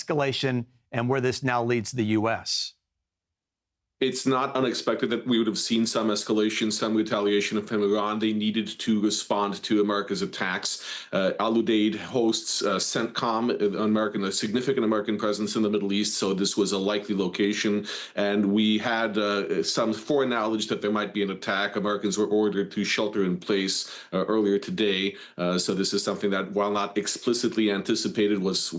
escalation and where this now leads the U.S.? It's not unexpected that we would have seen some escalation, some retaliation from Iran. They needed to respond to America's attacks. Al Udeid hosts CENTCOM, a significant American presence in the Middle East, so this was a likely location. And we had some foreknowledge that there might be an attack. Americans were ordered to shelter in place earlier today. So this is something that, while not explicitly anticipated, was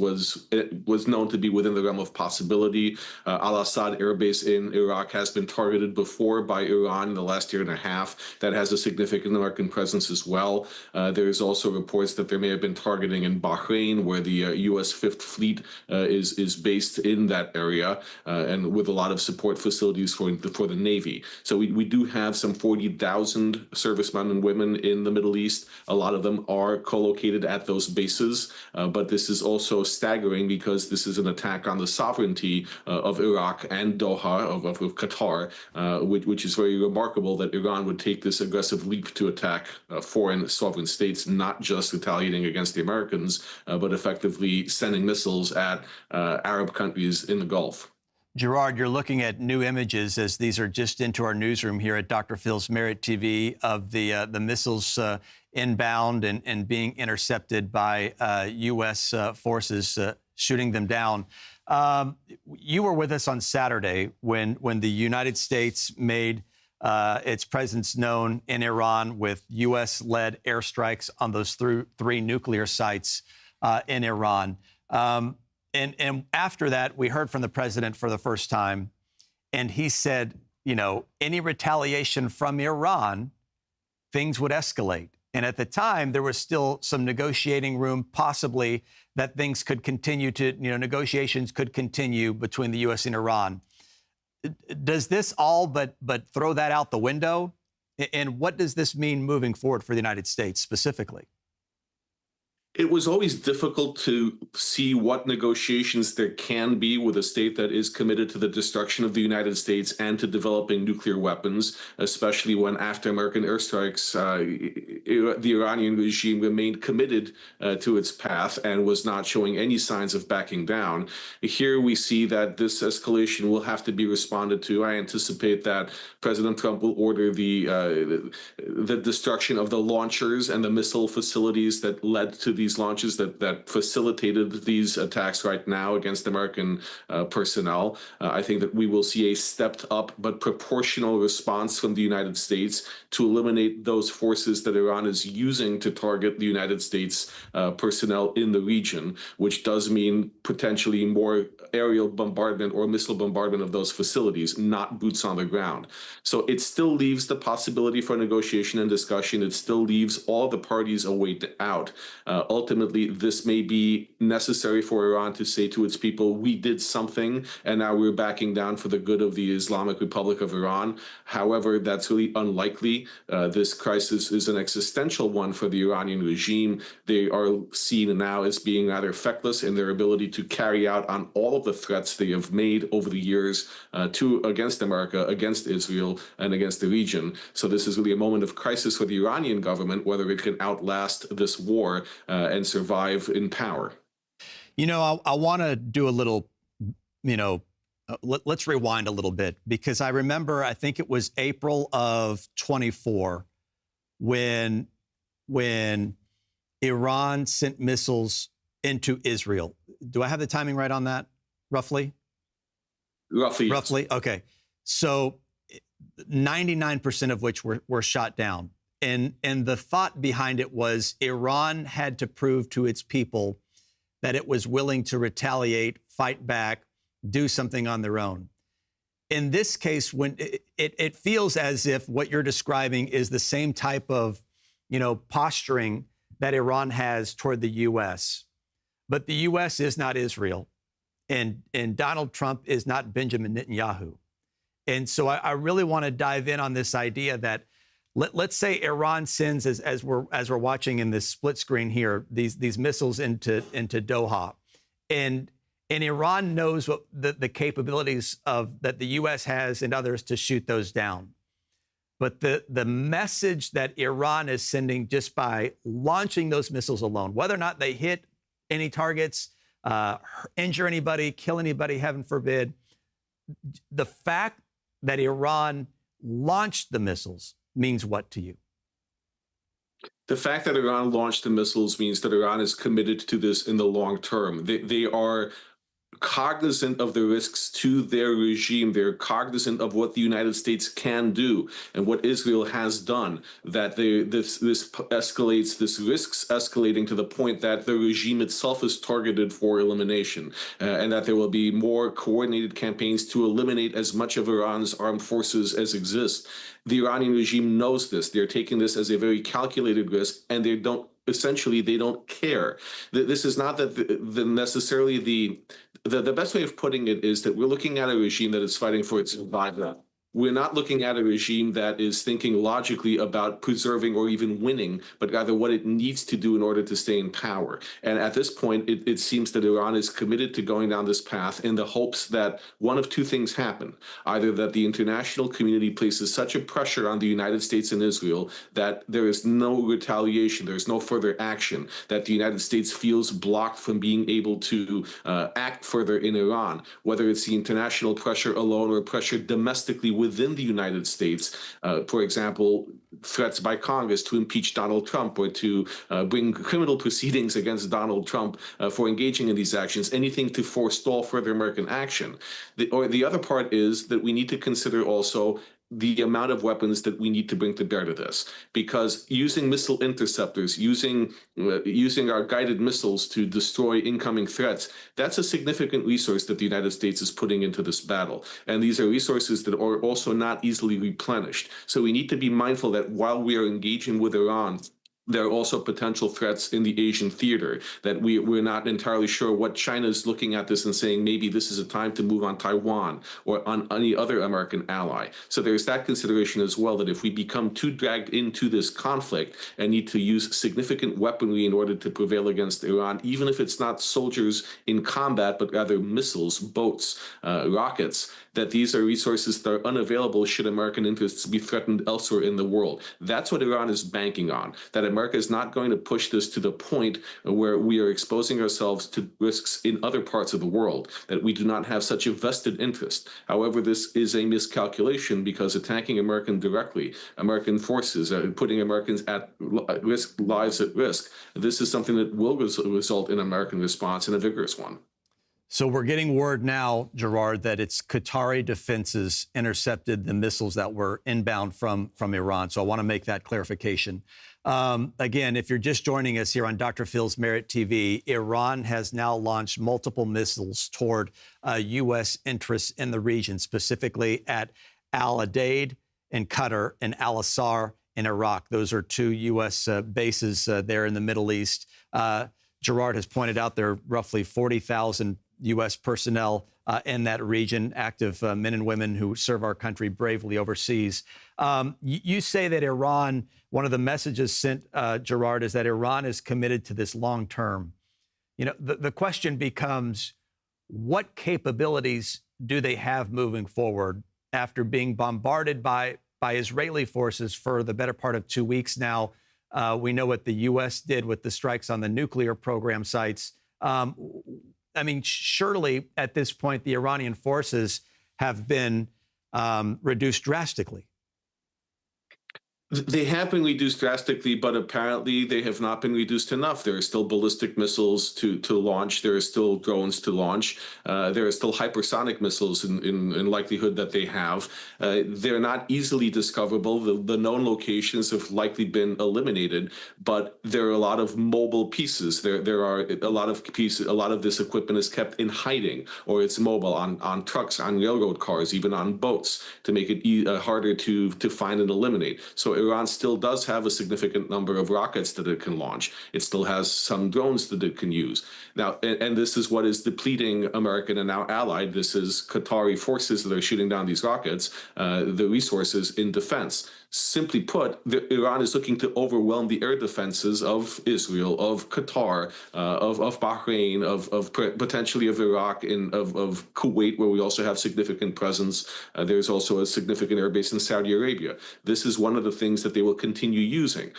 known to be within the realm of possibility. Al-Assad Air Base in Iraq has been targeted before by Iran in the last year and a half. That has a significant American presence as well. There's also reports that there may have been targeting in Bahrain, where the U.S. Fifth Fleet is based in that area, and with a lot of support facilities for the Navy. So we do have some 40,000 servicemen and women in the Middle East. A lot of them are co-located at those bases, but this is also staggering because this is an attack on the sovereignty of Iraq and Doha, of Qatar, which is very remarkable that Iran would take this aggressive leap to attack foreign sovereign states, not just retaliating against the Americans, but effectively sending missiles at Arab countries in the Gulf. Gerard, you're looking at new images, as these are just into our newsroom here at Dr. Phil's Merit TV, of the missiles inbound and being intercepted by U.S. forces shooting them down. You were with us on Saturday when the United States made its presence known in Iran with U.S.-led airstrikes on those three nuclear sites in Iran. And after that, we heard from the president for the first time, and he said, any retaliation from Iran, things would escalate. And at the time, there was still some negotiating room, possibly that things could continue negotiations could continue between the U.S. and Iran. Does this all but throw that out the window? And what does this mean moving forward for the United States specifically? It was always difficult to see what negotiations there can be with a state that is committed to the destruction of the United States and to developing nuclear weapons, especially when, after American airstrikes, the Iranian regime remained committed to its path and was not showing any signs of backing down. Here we see that this escalation will have to be responded to. I anticipate that President Trump will order the destruction of the launchers and the missile facilities that led to these launches, that facilitated these attacks right now against American personnel. I think that we will see a stepped up but proportional response from the United States to eliminate those forces that Iran is using to target the United States personnel in the region, which does mean potentially more aerial bombardment or missile bombardment of those facilities, not boots on the ground. So it still leaves the possibility for negotiation and discussion. It still leaves all the parties a way out. Ultimately, this may be necessary for Iran to say to its people, we did something, and now we're backing down for the good of the Islamic Republic of Iran. However, that's really unlikely. This crisis is an existential one for the Iranian regime. They are seen now as being rather feckless in their ability to carry out on all of the threats they have made over the years against America, against Israel, and against the region. So this is really a moment of crisis for the Iranian government, whether it can outlast this war and survive in power. I want to do a little, let's rewind a little bit, because I remember, I think it was April of 24 when Iran sent missiles into Israel. Do I have the timing right on that, roughly? Roughly. Roughly, okay. So 99% of which were shot down. And the thought behind it was Iran had to prove to its people that it was willing to retaliate, fight back, do something on their own. In this case, when it feels as if what you're describing is the same type of, posturing that Iran has toward the U.S. But the U.S. is not Israel, and Donald Trump is not Benjamin Netanyahu. And so I really want to dive in on this idea that let's say Iran sends, as we're watching in this split screen here, these missiles into Doha, and Iran knows what the capabilities that the U.S. has and others to shoot those down. But the message that Iran is sending just by launching those missiles alone, whether or not they hit any targets, injure anybody, kill anybody, heaven forbid. The fact that Iran launched the missiles means what to you? The fact that Iran launched the missiles means that Iran is committed to this in the long term. They are cognizant of the risks to their regime. They're cognizant of what the United States can do and what Israel has done. That this escalates, this risks escalating to the point that the regime itself is targeted for elimination, and that there will be more coordinated campaigns to eliminate as much of Iran's armed forces as exist. The Iranian regime knows this. They're taking this as a very calculated risk, and they don't care. This is not that necessarily the best way of putting it is that we're looking at a regime that is fighting for its survival. We're not looking at a regime that is thinking logically about preserving or even winning, but rather what it needs to do in order to stay in power. And at this point, it seems that Iran is committed to going down this path in the hopes that one of two things happen. Either that the international community places such a pressure on the United States and Israel that there is no retaliation, there's no further action, that the United States feels blocked from being able to act further in Iran, whether it's the international pressure alone or pressure domestically within the United States, for example, threats by Congress to impeach Donald Trump or to bring criminal proceedings against Donald Trump for engaging in these actions, anything to forestall further American action. The other part is that we need to consider also the amount of weapons that we need to bring to bear to this, because using missile interceptors, using our guided missiles to destroy incoming threats, that's a significant resource that the United States is putting into this battle. And these are resources that are also not easily replenished. So we need to be mindful that while we are engaging with Iran, there are also potential threats in the Asian theater that we're not entirely sure what China is looking at this and saying maybe this is a time to move on Taiwan or on any other American ally. So there's that consideration as well, that if we become too dragged into this conflict and need to use significant weaponry in order to prevail against Iran, even if it's not soldiers in combat, but rather missiles, boats, rockets, that these are resources that are unavailable should American interests be threatened elsewhere in the world. That's what Iran is banking on, that America is not going to push this to the point where we are exposing ourselves to risks in other parts of the world, that we do not have such a vested interest. However, this is a miscalculation because attacking American directly, American forces, putting Americans at risk, lives at risk, this is something that will result in an American response, and a vigorous one. So we're getting word now, Gerard, that it's Qatari defenses intercepted the missiles that were inbound from Iran. So I want to make that clarification. Again, if you're just joining us here on Dr. Phil's Merit TV, Iran has now launched multiple missiles toward U.S. interests in the region, specifically at Al Udeid in Qatar and Al Asar in Iraq. Those are two U.S. bases there in the Middle East. Gerard has pointed out there are roughly 40,000 U.S. personnel in that region, active men and women who serve our country bravely overseas. You say that Iran, one of the messages sent, Gerard, is that Iran is committed to this long term. You know, the question becomes, what capabilities do they have moving forward after being bombarded by Israeli forces for the better part of 2 weeks now? We know what the U.S. did with the strikes on the nuclear program sites. I mean, surely at this point, the Iranian forces have been reduced drastically. They have been reduced drastically, but apparently they have not been reduced enough. There are still ballistic missiles to launch. There are still drones to launch. There are still hypersonic missiles in likelihood that they have. They're not easily discoverable. The known locations have likely been eliminated, but there are a lot of mobile pieces. There are a lot of pieces. A lot of this equipment is kept in hiding, or it's mobile on trucks, on railroad cars, even on boats, to make it harder to find and eliminate. So Iran still does have a significant number of rockets that it can launch. It still has some drones that it can use. Now, and this is what is depleting American and now allied. This is Qatari forces that are shooting down these rockets, the resources in defense. Simply put, Iran is looking to overwhelm the air defenses of Israel, of Qatar, of Bahrain, of potentially of Iraq, of Kuwait, where we also have significant presence. There's also a significant air base in Saudi Arabia. This is one of the things that they will continue using.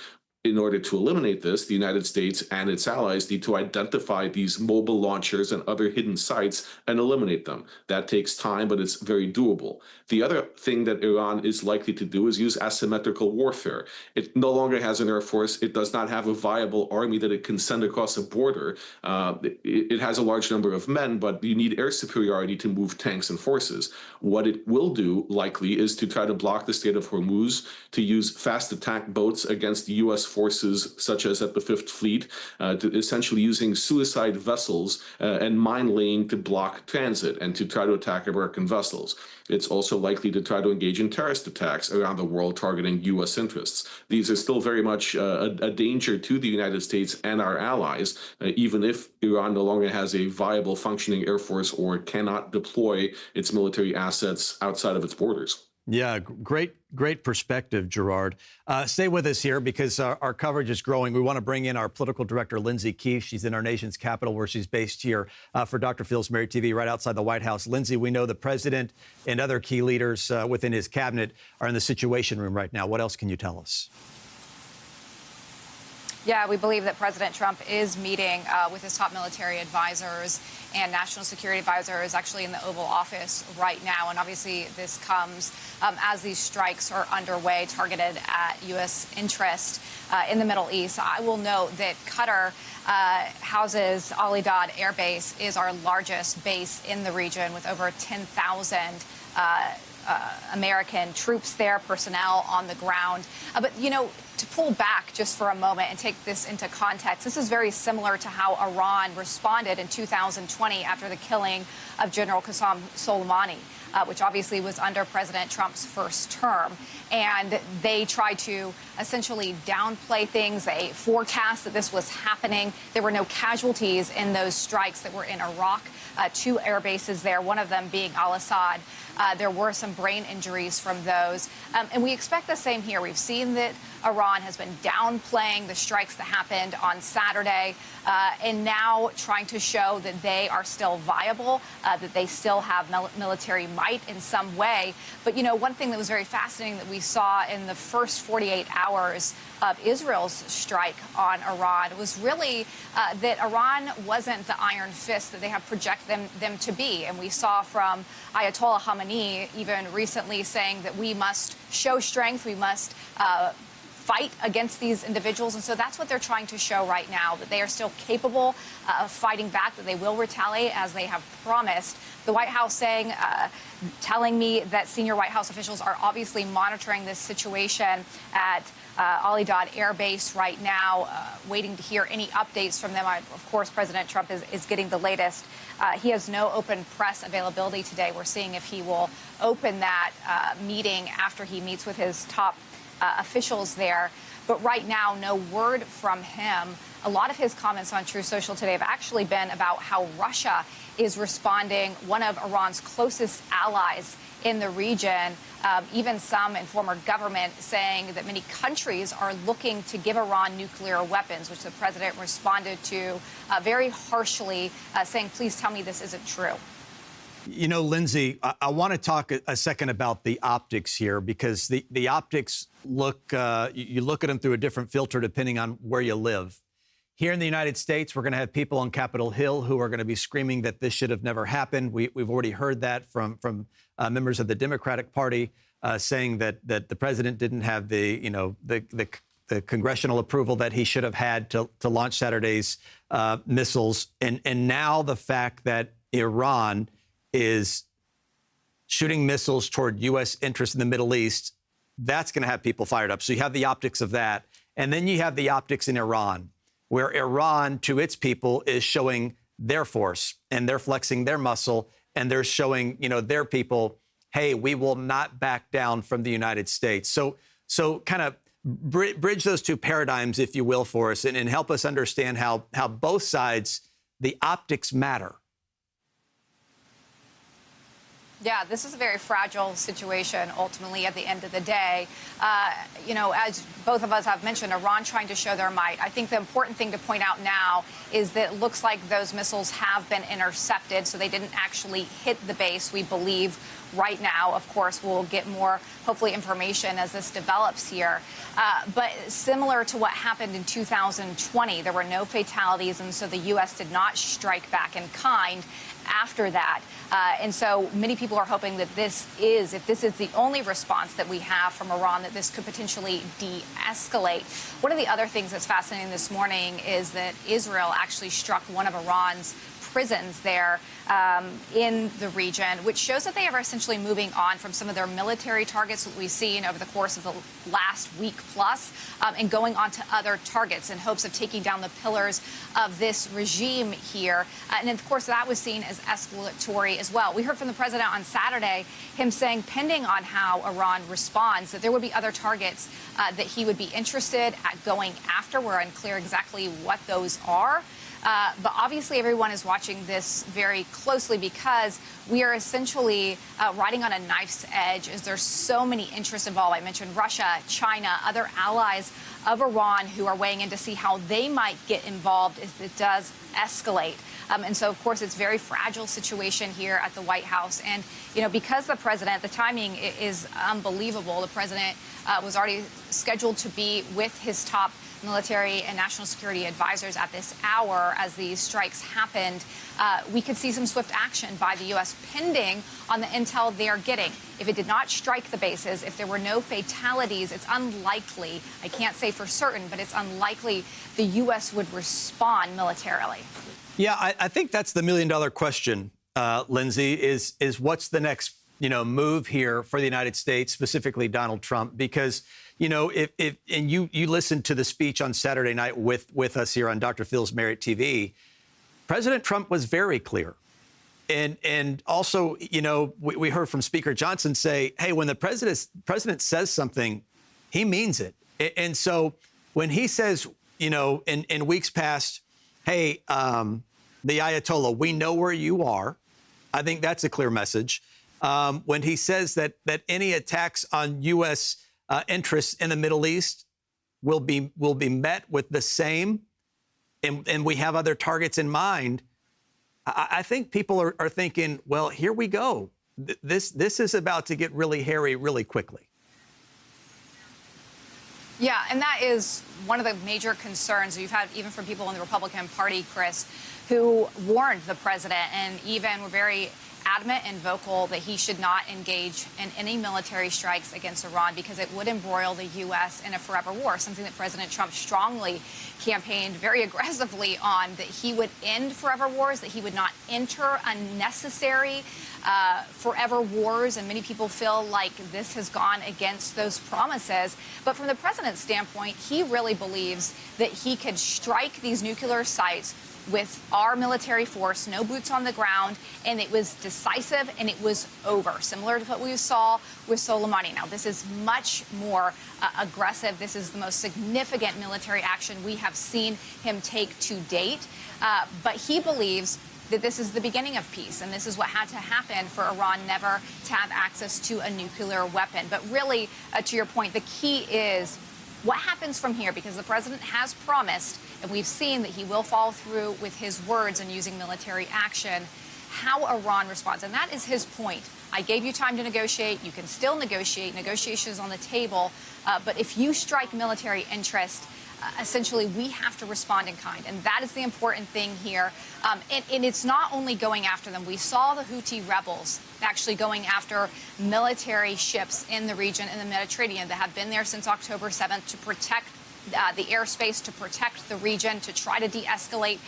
In order to eliminate this, the United States and its allies need to identify these mobile launchers and other hidden sites and eliminate them. That takes time, but it's very doable. The other thing that Iran is likely to do is use asymmetrical warfare. It no longer has an air force. It does not have a viable army that it can send across a border. It has a large number of men, but you need air superiority to move tanks and forces. What it will do, likely, is to try to block the Strait of Hormuz, to use fast attack boats against the U.S. forces, such as at the Fifth Fleet, to essentially using suicide vessels and mine laying to block transit and to try to attack American vessels. It's also likely to try to engage in terrorist attacks around the world targeting U.S. interests. These are still very much a danger to the United States and our allies, even if Iran no longer has a viable functioning air force or cannot deploy its military assets outside of its borders. Yeah, great perspective, Gerard. Stay with us here because our coverage is growing. We want to bring in our political director, Lindsay Keefe. She's in our nation's capital where she's based here for Dr. Phil's Married TV right outside the White House. Lindsay, we know the president and other key leaders within his cabinet are in the Situation Room right now. What else can you tell us? Yeah, we believe that President Trump is meeting with his top military advisors and national security advisors actually in the Oval Office right now. And obviously this comes as these strikes are underway targeted at U.S. interest in the Middle East. I will note that Qatar houses Al Idad Air Base, is our largest base in the region with over 10,000 American troops there, personnel on the ground. But, you know, to pull back just for a moment and take this into context, this is very similar to how Iran responded in 2020 after the killing of General Qasem Soleimani, which obviously was under President Trump's first term. And they tried to essentially downplay things. They forecast that this was happening. There were no casualties in those strikes that were in Iraq. 2 air bases there, one of them being Al-Assad. There were some brain injuries from those. And we expect the same here. We've seen that Iran has been downplaying the strikes that happened on Saturday and now trying to show that they are still viable, that they still have military might in some way. But, you know, one thing that was very fascinating that we saw in the first 48 hours of Israel's strike on Iran was really that Iran wasn't the iron fist that they have projected them to be. And we saw from Ayatollah Khamenei even recently saying that we must show strength, we must fight against these individuals. And so that's what they're trying to show right now, that they are still capable of fighting back, that they will retaliate as they have promised. The White House telling me that senior White House officials are obviously monitoring this situation at Al Idad Air Base right now, waiting to hear any updates from them. Of course, President Trump is getting the latest. He has no open press availability today. We're seeing if he will open that meeting after he meets with his top officials there. But right now, no word from him. A lot of his comments on True Social today have actually been about how Russia is responding, one of Iran's closest allies in the region. Even some in former government saying that many countries are looking to give Iran nuclear weapons, which the president responded to very harshly, saying, please tell me this isn't true. You know, Lindsay, I want to talk a second about the optics here, because the optics look, you look at them through a different filter depending on where you live. Here in the United States, we're going to have people on Capitol Hill who are going to be screaming that this should have never happened. We've already heard that from members of the Democratic Party saying that the president didn't have the congressional approval that he should have had to launch Saturday's missiles. And now the fact that Iran is shooting missiles toward U.S. interests in the Middle East, that's going to have people fired up. So you have the optics of that. And then you have the optics in Iran, where Iran, to its people, is showing their force and they're flexing their muscle and they're showing, their people, hey, we will not back down from the United States. So kind of bridge those two paradigms, if you will, for us and help us understand how both sides, the optics matter. Yeah, this is a very fragile situation, ultimately, at the end of the day. As both of us have mentioned, Iran trying to show their might. I think the important thing to point out now is that it looks like those missiles have been intercepted, so they didn't actually hit the base, we believe, right now. Of course, we'll get more, hopefully, information as this develops here. But similar to what happened in 2020, there were no fatalities, and so the U.S. did not strike back in kind after that. And so many people are hoping that if this is the only response that we have from Iran, that this could potentially de-escalate. One of the other things that's fascinating this morning is that Israel actually struck one of Iran's prisons there in the region, which shows that they are essentially moving on from some of their military targets that we've seen over the course of the last week plus, and going on to other targets in hopes of taking down the pillars of this regime here. And of course, that was seen as escalatory as well. We heard from the president on Saturday, him saying, pending on how Iran responds, that there would be other targets that he would be interested at going after. We're unclear exactly what those are. But obviously, everyone is watching this very closely because we are essentially riding on a knife's edge as there's so many interests involved. I mentioned Russia, China, other allies of Iran who are weighing in to see how they might get involved if it does escalate. And so, of course, it's a very fragile situation here at the White House. And, because the president, the timing is unbelievable. The president was already scheduled to be with his top military and national security advisors at this hour as these strikes happened. We could see some swift action by the U.S. pending on the intel they are getting. If it did not strike the bases, if there were no fatalities, it's unlikely, I can't say for certain, but it's unlikely the U.S. would respond militarily. Yeah, I think that's the million-dollar question, Lindsay, is what's the next, move here for the United States, specifically Donald Trump? Because, if you listened to the speech on Saturday night with us here on Dr. Phil's Merit TV, President Trump was very clear. And also, we heard from Speaker Johnson say, hey, when the president says something, he means it. And so when he says, in weeks past, hey, the Ayatollah, we know where you are, I think that's a clear message. When he says that any attacks on U.S. Interests in the Middle East will be met with the same, and we have other targets in mind, I think people are thinking, well, here we go. This is about to get really hairy really quickly. Yeah, and that is one of the major concerns you've had even from people in the Republican Party, Chris, who warned the president and even were very adamant and vocal that he should not engage in any military strikes against Iran because it would embroil the U.S. in a forever war, something that President Trump strongly campaigned very aggressively on, that he would end forever wars, that he would not enter unnecessary forever wars. And many people feel like this has gone against those promises. But from the president's standpoint, he really believes that he could strike these nuclear sites with our military force, no boots on the ground, and it was decisive and it was over, similar to what we saw with Soleimani. Now, this is much more aggressive. This is the most significant military action we have seen him take to date. But he believes that this is the beginning of peace, and this is what had to happen for Iran never to have access to a nuclear weapon. But really, to your point, the key is what happens from here, because the president has promised, and we've seen that he will follow through with his words and using military action, how Iran responds. And that is his point. I gave you time to negotiate. You can still negotiate. Negotiations on the table. But if you strike military interest, essentially, we have to respond in kind. And that is the important thing here. And it's not only going after them. We saw the Houthi rebels actually going after military ships in the region in the Mediterranean that have been there since October 7th to protect the airspace, to protect the region, to try to de-escalate.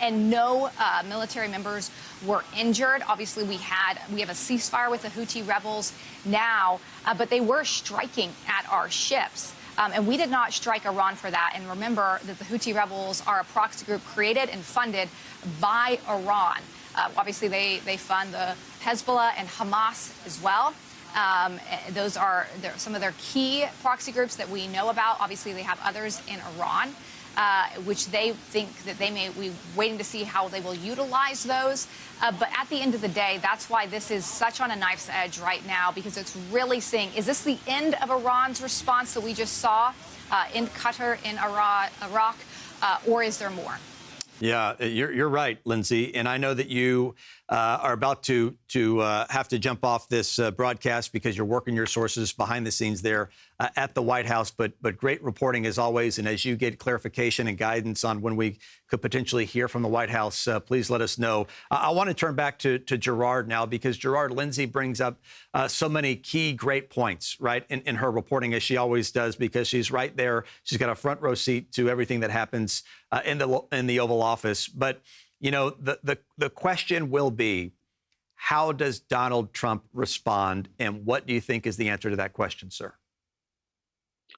And no military members were injured. Obviously, we have a ceasefire with the Houthi rebels now, but they were striking at our ships. And we did not strike Iran for that. And remember that the Houthi rebels are a proxy group created and funded by Iran. Obviously, they fund the Hezbollah and Hamas as well. Those are some of their key proxy groups that we know about. Obviously, they have others in Iran. which they think that they may be waiting to see how they will utilize those. But at the end of the day, that's why this is such on a knife's edge right now, because it's really seeing, is this the end of Iran's response that we just saw in Qatar, in Iraq, or is there more? Yeah, you're right, Lindsay. And I know that you are about to have to jump off this broadcast because you're working your sources behind the scenes there at the White House. But great reporting as always. And as you get clarification and guidance on when we could potentially hear from the White House, please let us know. I want to turn back to Gerard now, because Gerard, Lindsay brings up so many key great points, right, in her reporting, as she always does, because she's right there. She's got a front row seat to everything that happens in the Oval Office. But, you know, the question will be, how does Donald Trump respond? And what do you think is the answer to that question, sir?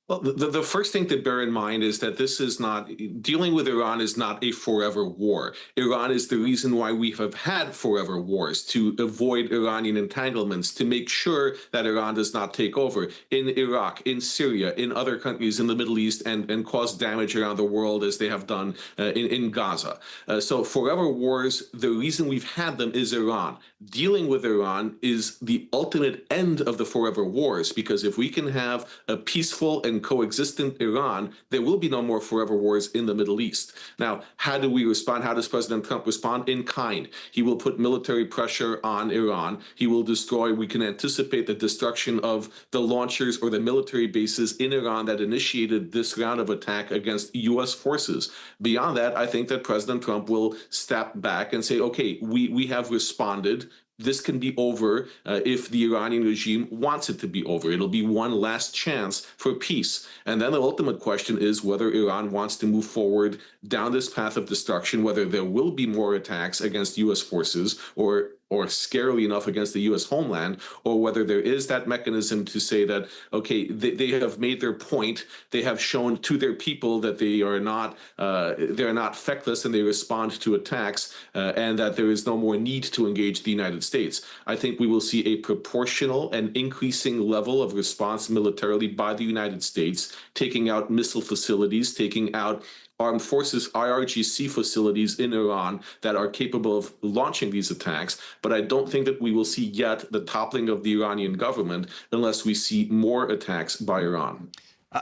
Well, the first thing to bear in mind is that this is not, dealing with Iran is not a forever war. Iran is the reason why we have had forever wars, to avoid Iranian entanglements, to make sure that Iran does not take over in Iraq, in Syria, in other countries in the Middle East, and cause damage around the world as they have done in Gaza. So forever wars, the reason we've had them is Iran. Dealing with Iran is the ultimate end of the forever wars, because if we can have a peaceful and coexistent Iran, there will be no more forever wars in the Middle East. Now, how do we respond? How does President Trump respond? In kind. He will put military pressure on Iran. He will destroy, we can anticipate the destruction of the launchers or the military bases in Iran that initiated this round of attack against U.S. forces. Beyond that, I think that President Trump will step back and say, okay, we have responded. This can be over if the Iranian regime wants it to be over. It'll be one last chance for peace. And then the ultimate question is whether Iran wants to move forward down this path of destruction, whether there will be more attacks against U.S. forces or scarily enough against the U.S. homeland, or whether there is that mechanism to say that, okay, they have made their point, they have shown to their people that they're not feckless and they respond to attacks, and that there is no more need to engage the United States. I think we will see a proportional and increasing level of response militarily by the United States, taking out missile facilities, taking out armed forces IRGC facilities in Iran that are capable of launching these attacks. But I don't think that we will see yet the toppling of the Iranian government unless we see more attacks by Iran.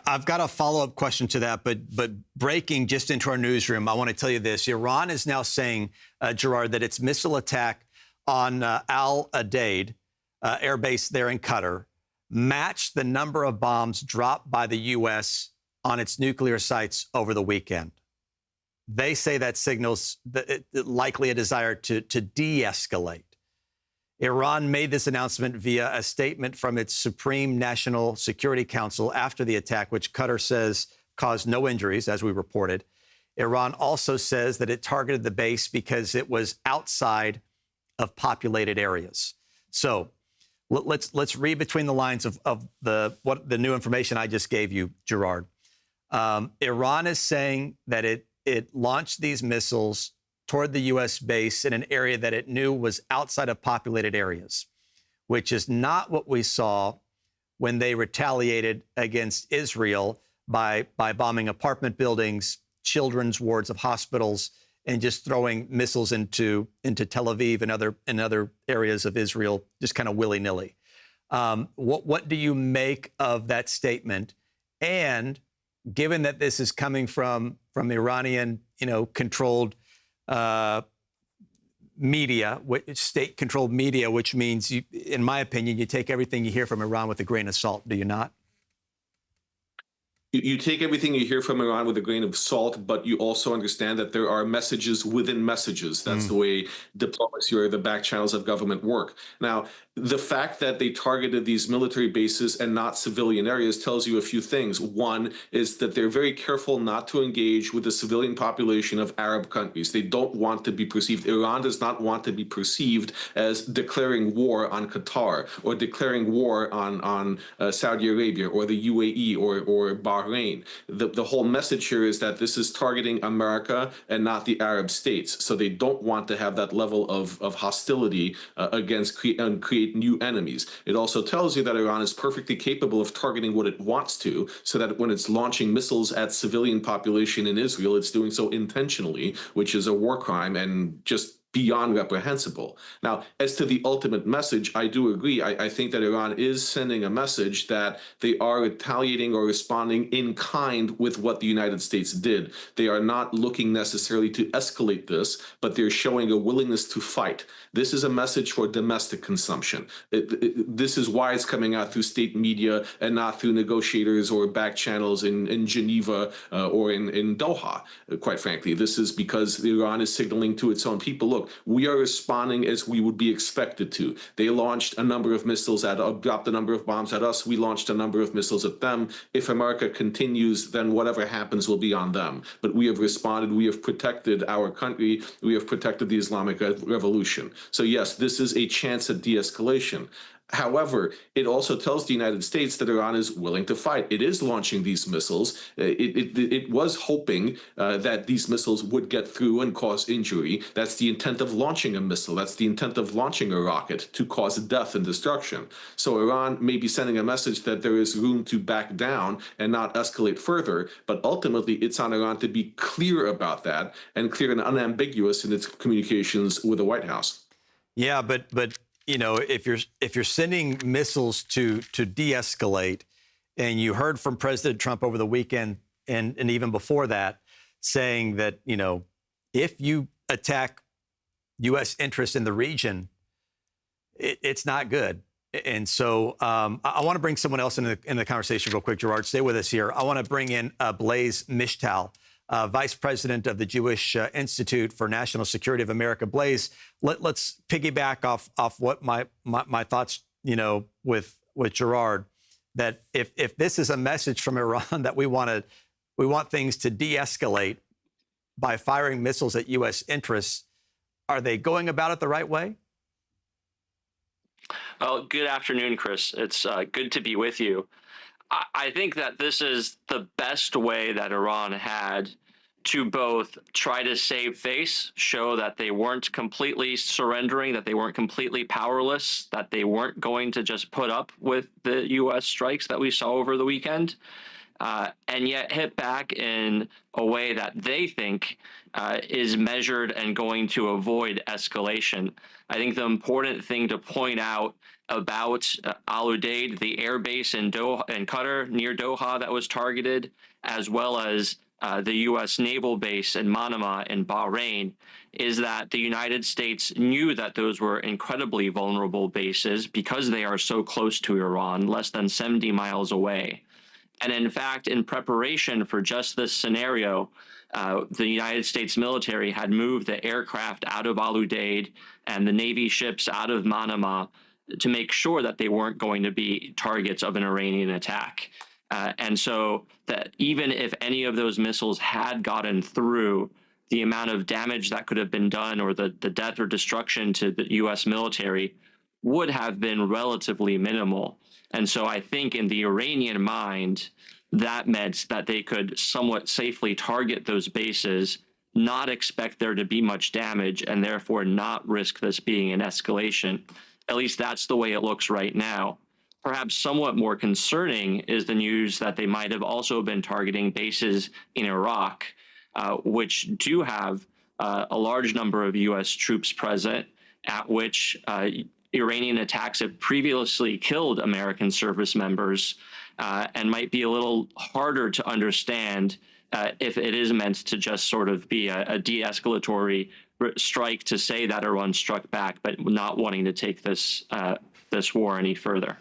I've got a follow-up question to that, but breaking just into our newsroom, I want to tell you this. Iran is now saying, Gerard, that its missile attack on Al Udeid air base there in Qatar matched the number of bombs dropped by the U.S. on its nuclear sites over the weekend. They say that signals likely a desire to de-escalate. Iran made this announcement via a statement from its Supreme National Security Council after the attack, which Qatar says caused no injuries, as we reported. Iran also says that it targeted the base because it was outside of populated areas. So let's read between the lines of the new information I just gave you, Gerard. Iran is saying that it launched these missiles toward the U.S. base in an area that it knew was outside of populated areas, which is not what we saw when they retaliated against Israel by bombing apartment buildings, children's wards of hospitals, and just throwing missiles into Tel Aviv and other areas of Israel, just kind of willy-nilly. What do you make of that statement? And given that this is coming from Iranian, controlled media, state-controlled media, which means, in my opinion, you take everything you hear from Iran with a grain of salt, do you not? You take everything you hear from Iran with a grain of salt, but you also understand that there are messages within messages. That's the way diplomacy or the back channels of government work. Now, the fact that they targeted these military bases and not civilian areas tells you a few things. One is that they're very careful not to engage with the civilian population of Arab countries. They don't want to be perceived. Iran does not want to be perceived as declaring war on Qatar or declaring war on Saudi Arabia or the UAE or Bahrain Bahrain. The whole message here is that this is targeting America and not the Arab states. So they don't want to have that level of hostility against and create new enemies. It also tells you that Iran is perfectly capable of targeting what it wants to, so that when it's launching missiles at civilian population in Israel, it's doing so intentionally, which is a war crime and just beyond reprehensible. Now, as to the ultimate message, I do agree. I think that Iran is sending a message that they are retaliating or responding in kind with what the United States did. They are not looking necessarily to escalate this, but they're showing a willingness to fight. This is a message for domestic consumption. This is why it's coming out through state media and not through negotiators or back channels in Geneva or in Doha, quite frankly. This is because Iran is signaling to its own people, look, we are responding as we would be expected to. They launched a number of missiles dropped a number of bombs at us. We launched a number of missiles at them. If America continues, then whatever happens will be on them. But we have responded. We have protected our country. We have protected the Islamic Revolution. So yes, this is a chance at de-escalation. However, it also tells the United States that Iran is willing to fight. It is launching these missiles. It was hoping that these missiles would get through and cause injury. That's the intent of launching a missile. That's the intent of launching a rocket, to cause death and destruction. So Iran may be sending a message that there is room to back down and not escalate further. But ultimately, it's on Iran to be clear about that and clear and unambiguous in its communications with the White House. Yeah, but you know, if you're sending missiles to de-escalate, and you heard from President Trump over the weekend and even before that, saying that, you know, if you attack U.S. interests in the region, it's not good. And so I want to bring someone else in the conversation real quick. Gerard, stay with us here. I want to bring in Blaise Mishtal, Vice President of the Jewish Institute for National Security of America. Blaise, let's piggyback off what my thoughts, you know, with Gerard, that if this is a message from Iran that we want things to de-escalate by firing missiles at U.S. interests, are they going about it the right way? Well, good afternoon, Chris. It's good to be with you. I think that this is the best way that Iran had to both try to save face, show that they weren't completely surrendering, that they weren't completely powerless, that they weren't going to just put up with the U.S. strikes that we saw over the weekend, and yet hit back in a way that they think is measured and going to avoid escalation. I think the important thing to point out about Al Udeid, the air base in Qatar near Doha that was targeted, as well as the U.S. naval base in Manama in Bahrain, is that the United States knew that those were incredibly vulnerable bases because they are so close to Iran, less than 70 miles away. And in fact, in preparation for just this scenario, the United States military had moved the aircraft out of Al Udeid and the Navy ships out of Manama to make sure that they weren't going to be targets of an Iranian attack. And so that even if any of those missiles had gotten through, the amount of damage that could have been done or the death or destruction to the U.S. military would have been relatively minimal. And so I think in the Iranian mind, that meant that they could somewhat safely target those bases, not expect there to be much damage, and therefore not risk this being an escalation. At least that's the way it looks right now. Perhaps somewhat more concerning is the news that they might have also been targeting bases in Iraq, which do have a large number of U.S. troops present, at which Iranian attacks have previously killed American service members, and might be a little harder to understand if it is meant to just sort of be a de-escalatory strike to say that Iran struck back, but not wanting to take this war any further.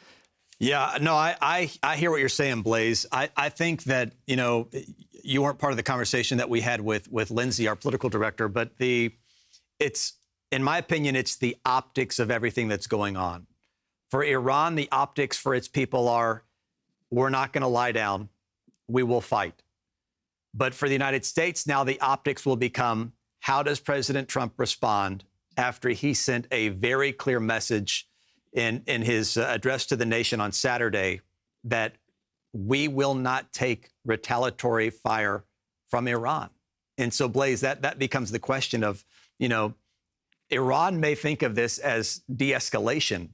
Yeah, no, I hear what you're saying, Blaise. I think that, you know, you weren't part of the conversation that we had with Lindsay, our political director, but it's, in my opinion, it's the optics of everything that's going on. For Iran, the optics for its people are, we're not going to lie down, we will fight. But for the United States, now the optics will become, how does President Trump respond after he sent a very clear message in his address to the nation on Saturday that we will not take retaliatory fire from Iran. And so, Blaze, that becomes the question of, Iran may think of this as de-escalation,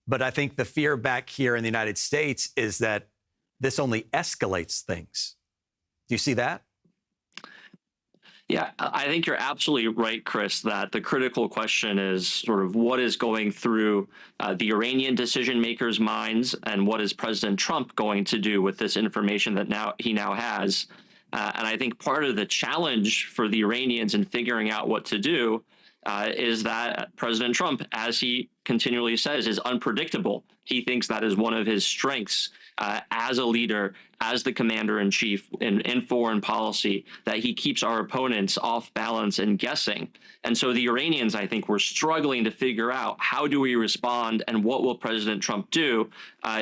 but I think the fear back here in the United States is that this only escalates things. Do you see that? Yeah, I think you're absolutely right, Chris, that the critical question is sort of what is going through the Iranian decision makers' minds, and what is President Trump going to do with this information that he now has. And I think part of the challenge for the Iranians in figuring out what to do is that President Trump, as he continually says, is unpredictable. He thinks that is one of his strengths as a leader, as the commander-in-chief in foreign policy, that he keeps our opponents off balance and guessing. And so the Iranians, I think, were struggling to figure out how do we respond and what will President Trump do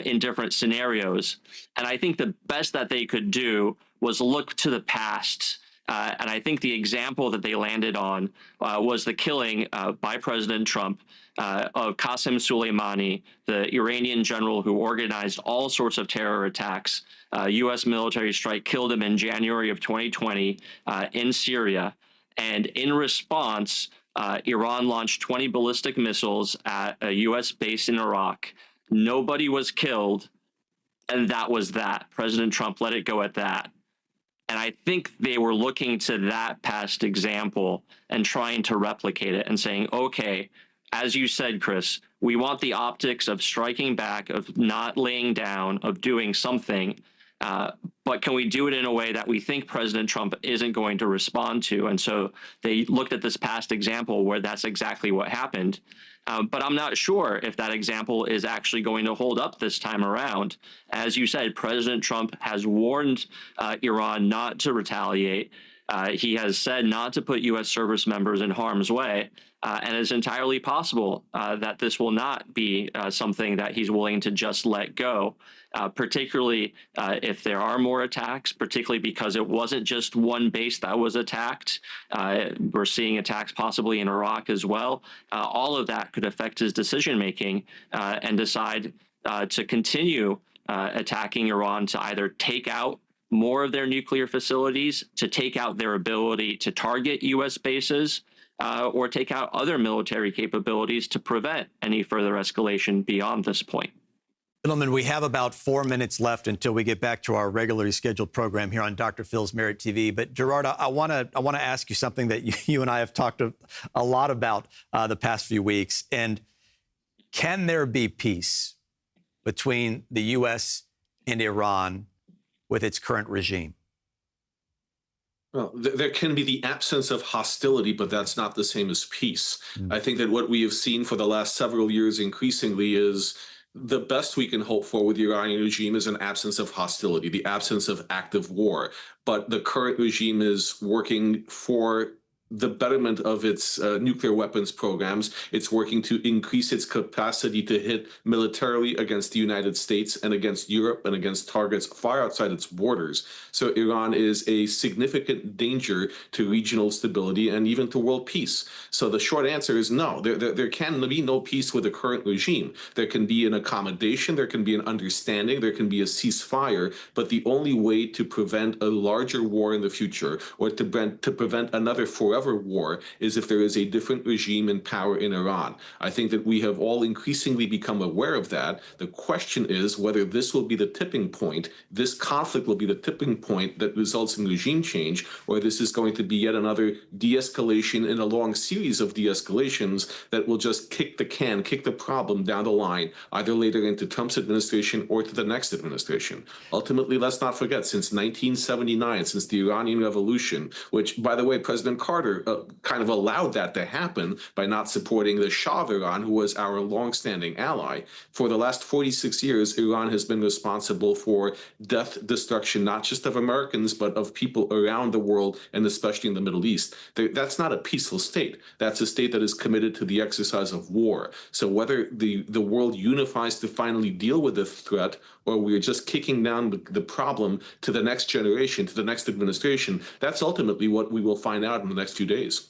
in different scenarios. And I think the best that they could do was look to the past. And I think the example that they landed on was the killing by President Trump of Qasem Soleimani, the Iranian general who organized all sorts of terror attacks. U.S. military strike killed him in January of 2020 in Syria. And in response, Iran launched 20 ballistic missiles at a U.S. base in Iraq. Nobody was killed, and that was that. President Trump let it go at that. And I think they were looking to that past example and trying to replicate it and saying, okay, as you said, Chris, we want the optics of striking back, of not laying down, of doing something. But can we do it in a way that we think President Trump isn't going to respond to? And so they looked at this past example where that's exactly what happened. But I'm not sure if that example is actually going to hold up this time around. As you said, President Trump has warned Iran not to retaliate. He has said not to put U.S. service members in harm's way. And it's entirely possible that this will not be something that he's willing to just let go, particularly if there are more attacks, particularly because it wasn't just one base that was attacked. We're seeing attacks possibly in Iraq as well. All of that could affect his decision-making and decide to continue attacking Iran to either take out more of their nuclear facilities, to take out their ability to target U.S. bases, or take out other military capabilities to prevent any further escalation beyond this point. Gentlemen, we have about 4 minutes left until we get back to our regularly scheduled program here on Dr. Phil's Merit TV. But Gerard, I want to ask you something that you and I have talked a lot about the past few weeks. And can there be peace between the U.S. and Iran with its current regime? Well, there can be the absence of hostility, but that's not the same as peace. I think that what we have seen for the last several years increasingly is the best we can hope for with the Iranian regime is an absence of hostility, the absence of active war. But the current regime is working for the betterment of its nuclear weapons programs. It's working to increase its capacity to hit militarily against the United States and against Europe and against targets far outside its borders. So Iran is a significant danger to regional stability and even to world peace. So the short answer is no. There can be no peace with the current regime. There can be an accommodation, there can be an understanding, there can be a ceasefire, but the only way to prevent a larger war in the future, or to prevent another forever war, is if there is a different regime in power in Iran. I think that we have all increasingly become aware of that. The question is whether this will be the tipping point, this conflict will be the tipping point that results in regime change, or this is going to be yet another de-escalation in a long series of de-escalations that will just kick the problem down the line, either later into Trump's administration or to the next administration. Ultimately, let's not forget, since 1979, since the Iranian Revolution, which, by the way, President Carter kind of allowed that to happen by not supporting the Shah of Iran, who was our longstanding ally. For the last 46 years, Iran has been responsible for death, destruction, not just of Americans, but of people around the world, and especially in the Middle East. That's not a peaceful state. That's a state that is committed to the exercise of war. So whether the world unifies to finally deal with this threat, or we're just kicking down the problem to the next generation, to the next administration, that's ultimately what we will find out in the next few days.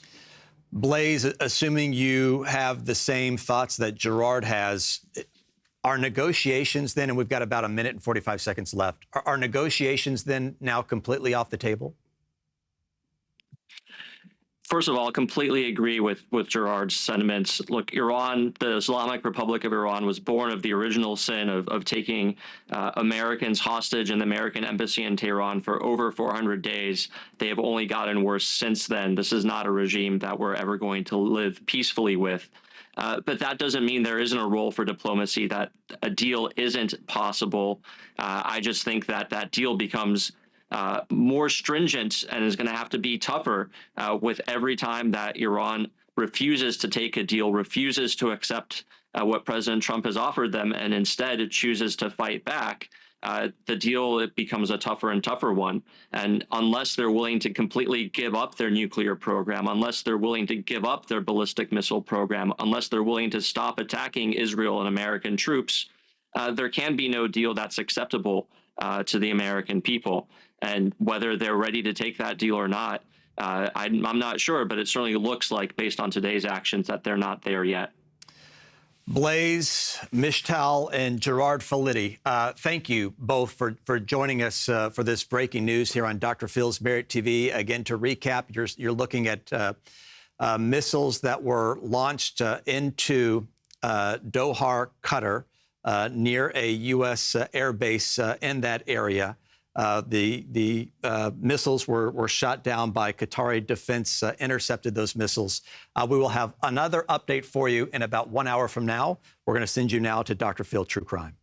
Blaze, assuming you have the same thoughts that Gerard has, Are negotiations then, and we've got about a minute and 45 seconds left, are negotiations then now completely off the table? First of all, completely agree with Gerard's sentiments. Look, Iran, the Islamic Republic of Iran, was born of the original sin of taking Americans hostage in the American embassy in Tehran for over 400 days. They have only gotten worse since then. This is not a regime that we're ever going to live peacefully with. But that doesn't mean there isn't a role for diplomacy, that a deal isn't possible. I just think that that deal becomes more stringent and is going to have to be tougher with every time that Iran refuses to take a deal, refuses to accept what President Trump has offered them, and instead chooses to fight back. The deal, it becomes a tougher and tougher one. And unless they're willing to completely give up their nuclear program, unless they're willing to give up their ballistic missile program, unless they're willing to stop attacking Israel and American troops, there can be no deal that's acceptable to the American people. And whether they're ready to take that deal or not, I'm not sure, but it certainly looks like, based on today's actions, that they're not there yet. Blaise Mishtal and Gerard Filitti, thank you both for joining us for this breaking news here on Dr. Phil's Merit TV. Again, to recap, you're looking at missiles that were launched into Dohar, Qatar, near a U.S. air base in that area. The missiles were shot down by Qatari defense, intercepted those missiles. We will have another update for you in about 1 hour from now. We're going to send you now to Dr. Phil True Crime.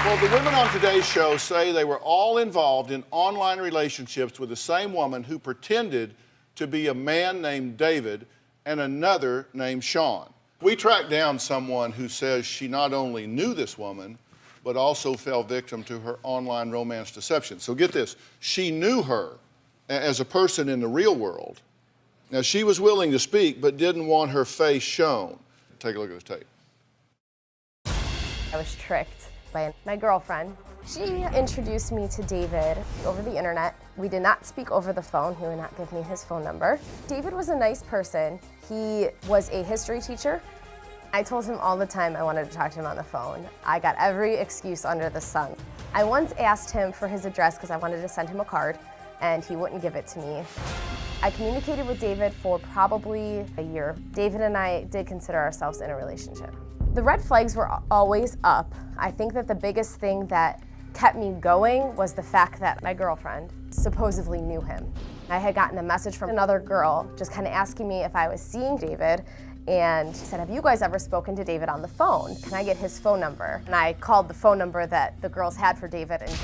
Well, the women on today's show say they were all involved in online relationships with the same woman who pretended to be a man named David and another named Sean. We tracked down someone who says she not only knew this woman, but also fell victim to her online romance deception. So get this, she knew her as a person in the real world. Now, she was willing to speak, but didn't want her face shown. Take a look at this tape. I was tricked by my girlfriend. She introduced me to David over the internet. We did not speak over the phone. He would not give me his phone number. David was a nice person. He was a history teacher. I told him all the time I wanted to talk to him on the phone. I got every excuse under the sun. I once asked him for his address because I wanted to send him a card, and he wouldn't give it to me. I communicated with David for probably a year. David and I did consider ourselves in a relationship. The red flags were always up. I think that the biggest thing that kept me going was the fact that my girlfriend supposedly knew him. I had gotten a message from another girl just kind of asking me if I was seeing David, and she said, have you guys ever spoken to David on the phone? Can I get his phone number? And I called the phone number that the girls had for David, and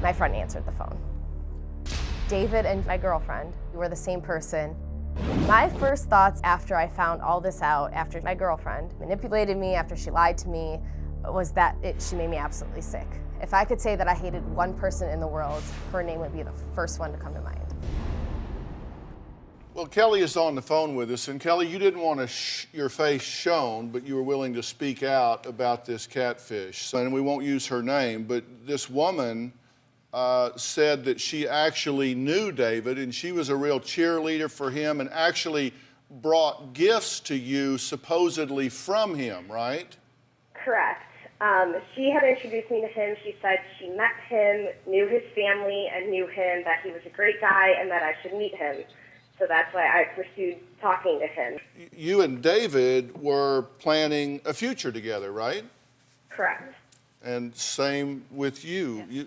my friend answered the phone. David and my girlfriend were the same person. My first thoughts after I found all this out, after my girlfriend manipulated me, after she lied to me, was that she made me absolutely sick. If I could say that I hated one person in the world, her name would be the first one to come to mind. Well, Kelly is on the phone with us, and Kelly, you didn't want your face shown, but you were willing to speak out about this catfish. And we won't use her name, but this woman said that she actually knew David, and she was a real cheerleader for him and actually brought gifts to you supposedly from him, right? Correct. She had introduced me to him. She said she met him, knew his family, and knew him, that he was a great guy and that I should meet him. So that's why I pursued talking to him. You and David were planning a future together, right? Correct. And same with you. Yes.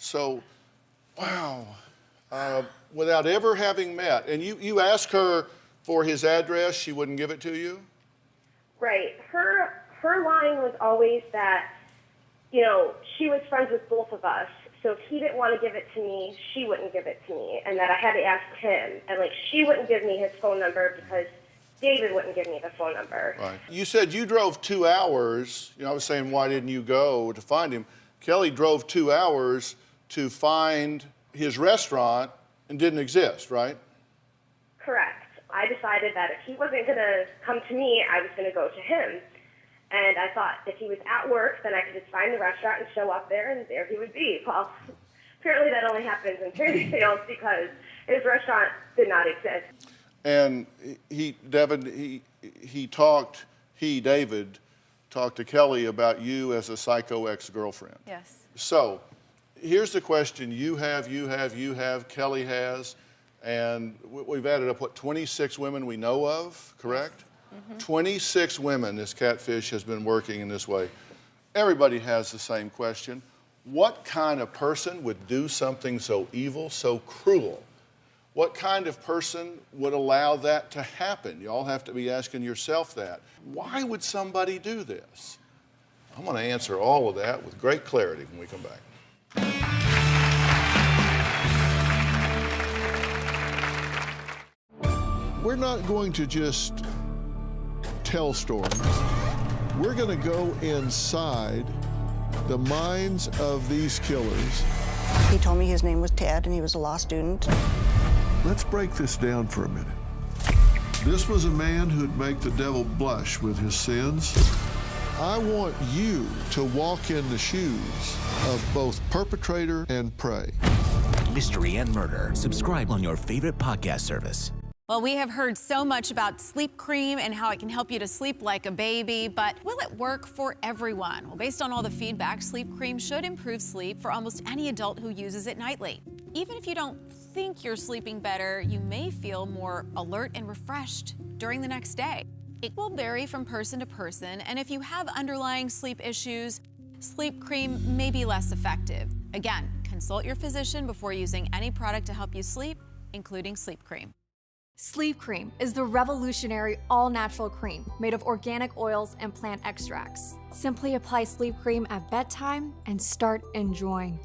So, wow, without ever having met, and you asked her for his address, she wouldn't give it to you? Right. Her line was always that, you know, she was friends with both of us. So if he didn't want to give it to me, she wouldn't give it to me, and that I had to ask him. And, like, she wouldn't give me his phone number because David wouldn't give me the phone number. Right. You said you drove 2 hours. You know, I was saying, why didn't you go to find him? Kelly drove 2 hours to find his restaurant and didn't exist, right? Correct. I decided that if he wasn't going to come to me, I was going to go to him. And I thought if he was at work, then I could just find the restaurant and show up there, and there he would be. Well, apparently that only happens in fairy tales because his restaurant did not exist. And David talked to Kelly about you as a psycho ex-girlfriend. Yes. So here's the question you have, Kelly has, and we've added up, 26 women we know of, correct? Yes. 26 women this Catfish has been working in this way. Everybody has the same question. What kind of person would do something so evil, so cruel? What kind of person would allow that to happen? You all have to be asking yourself that. Why would somebody do this? I'm going to answer all of that with great clarity when we come back. We're not going to just tell stories. We're going to go inside the minds of these killers. He told me his name was Ted and he was a law student. Let's break this down for a minute. This was a man who'd make the devil blush with his sins. I want you to walk in the shoes of both perpetrator and prey. Mystery and Murder. Subscribe on your favorite podcast service. Well, we have heard so much about sleep cream and how it can help you to sleep like a baby, but will it work for everyone? Well, based on all the feedback, sleep cream should improve sleep for almost any adult who uses it nightly. Even if you don't think you're sleeping better, you may feel more alert and refreshed during the next day. It will vary from person to person, and if you have underlying sleep issues, sleep cream may be less effective. Again, consult your physician before using any product to help you sleep, including sleep cream. Sleep Cream is the revolutionary all-natural cream made of organic oils and plant extracts. Simply apply Sleep Cream at bedtime and start enjoying.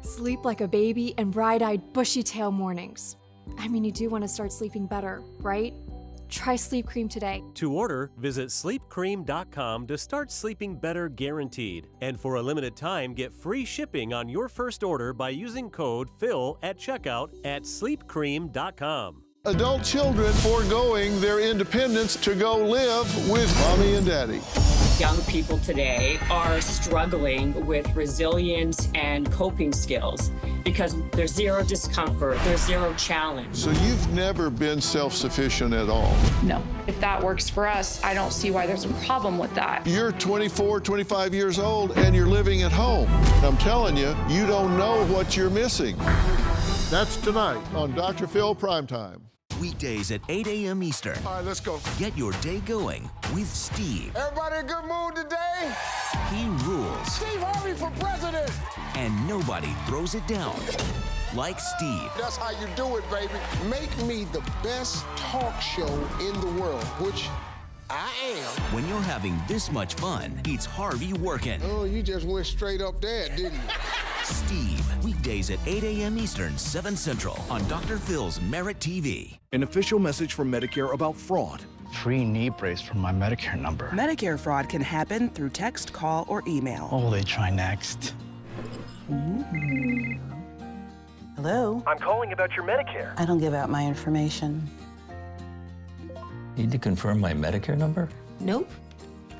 Sleep like a baby and bright-eyed, bushy-tail mornings. I mean, you do want to start sleeping better, right? Try Sleep Cream today. To order, visit sleepcream.com to start sleeping better guaranteed. And for a limited time, get free shipping on your first order by using code PHIL at checkout at sleepcream.com. Adult children foregoing their independence to go live with mommy and daddy. Young people today are struggling with resilience and coping skills because there's zero discomfort, there's zero challenge. So you've never been self-sufficient at all? No. If that works for us, I don't see why there's a problem with that. You're 24, 25 years old and you're living at home. I'm telling you, you don't know what you're missing. That's tonight on Dr. Phil Primetime. Weekdays at 8 a.m. Eastern. All right, let's go. Get your day going with Steve. Everybody in a good mood today? He rules. Steve Harvey for president. And nobody throws it down like Steve. That's how you do it, baby. Make me the best talk show in the world, which I am. When you're having this much fun, it's Harvey working. Oh, you just went straight up there, didn't you? Steve, weekdays at 8 a.m. Eastern, 7 Central on Dr. Phil's Merit TV. An official message from Medicare about fraud. Free knee brace from my Medicare number. Medicare fraud can happen through text, call, or email. What will they try next? Hello? I'm calling about your Medicare. I don't give out my information. Need to confirm my Medicare number? Nope.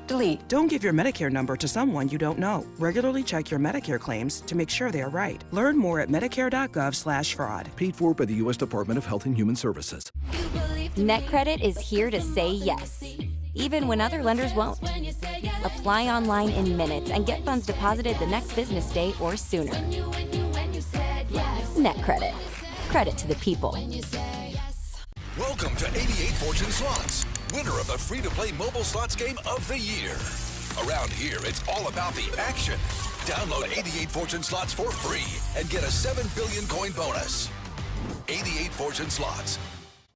Delete. Don't give your Medicare number to someone you don't know. Regularly check your Medicare claims to make sure they are right. Learn more at medicare.gov/fraud. Paid for by the U.S. Department of Health and Human Services. NetCredit is here to say yes, even when other lenders won't. Apply online in minutes and get funds deposited the next business day or sooner. NetCredit. Credit to the people. Welcome to 88 Fortune Slots, winner of the free-to-play mobile slots game of the year. Around here, it's all about the action. Download 88 Fortune Slots for free and get a 7 billion coin bonus. 88 Fortune Slots.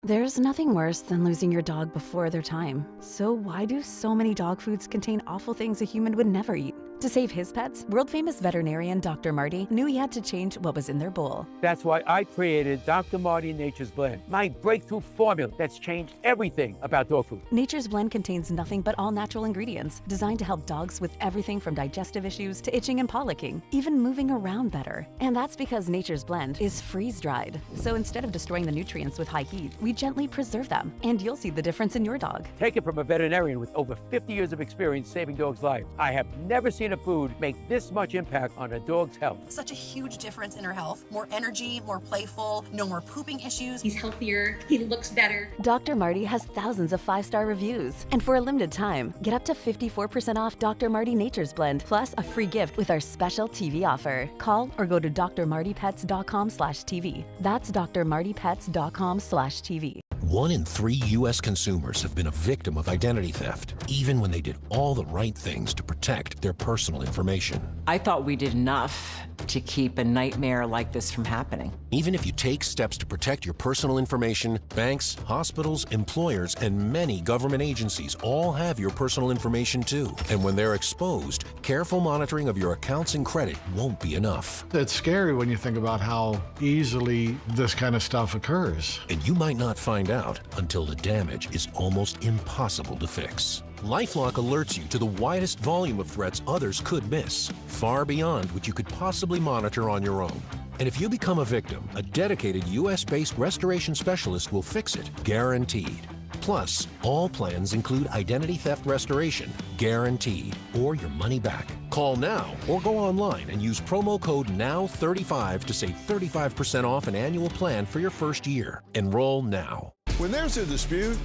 There's nothing worse than losing your dog before their time. So why do so many dog foods contain awful things a human would never eat? To save his pets, world-famous veterinarian Dr. Marty knew he had to change what was in their bowl. That's why I created Dr. Marty Nature's Blend, my breakthrough formula that's changed everything about dog food. Nature's Blend contains nothing but all-natural ingredients designed to help dogs with everything from digestive issues to itching and paw licking, even moving around better. And that's because Nature's Blend is freeze-dried. So instead of destroying the nutrients with high heat, we gently preserve them, and you'll see the difference in your dog. Take it from a veterinarian with over 50 years of experience saving dogs' lives. I have never seen a food make this much impact on a dog's health. Such a huge difference in her health. More energy, more playful, no more pooping issues. He's healthier, he looks better. Dr. Marty has thousands of 5-star reviews. And for a limited time, get up to 54% off Dr. Marty Nature's Blend, plus a free gift with our special TV offer. Call or go to drmartypets.com/TV. That's drmartypets.com/TV. 1 in 3 U.S. consumers have been a victim of identity theft, even when they did all the right things to protect their personal information. I thought we did enough to keep a nightmare like this from happening. Even if you take steps to protect your personal information, banks, hospitals, employers, and many government agencies all have your personal information too. And when they're exposed, careful monitoring of your accounts and credit won't be enough. It's scary when you think about how easily this kind of stuff occurs. And you might not find out until the damage is almost impossible to fix. LifeLock alerts you to the widest volume of threats others could miss, far beyond what you could possibly monitor on your own. And if you become a victim, a dedicated U.S.-based restoration specialist will fix it, guaranteed. Plus, all plans include identity theft restoration, guaranteed, or your money back. Call now or go online and use promo code NOW35 to save 35% off an annual plan for your first year. Enroll now. When there's a dispute,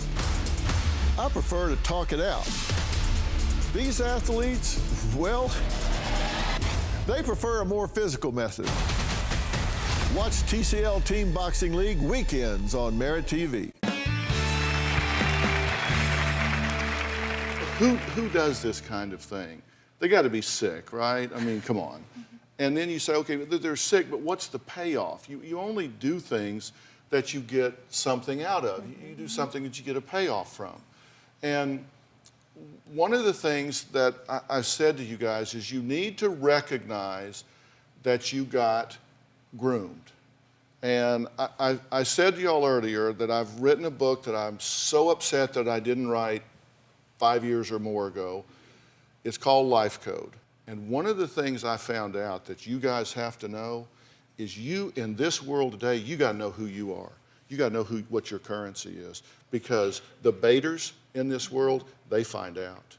I prefer to talk it out. These athletes, well, they prefer a more physical method. Watch TCL Team Boxing League weekends on Merit TV. Who does this kind of thing? They got to be sick, right? I mean, come on. And then you say, okay, they're sick, but what's the payoff? You only do things that you get something out of. You do something that you get a payoff from. And one of the things that I said to you guys is you need to recognize that you got groomed. And I said to y'all earlier that I've written a book that I'm so upset that I didn't write 5 years or more ago. It's called Life Code. And one of the things I found out that you guys have to know is you, in this world today, you got to know who you are. You got to know what your currency is. Because the baiters in this world, they find out.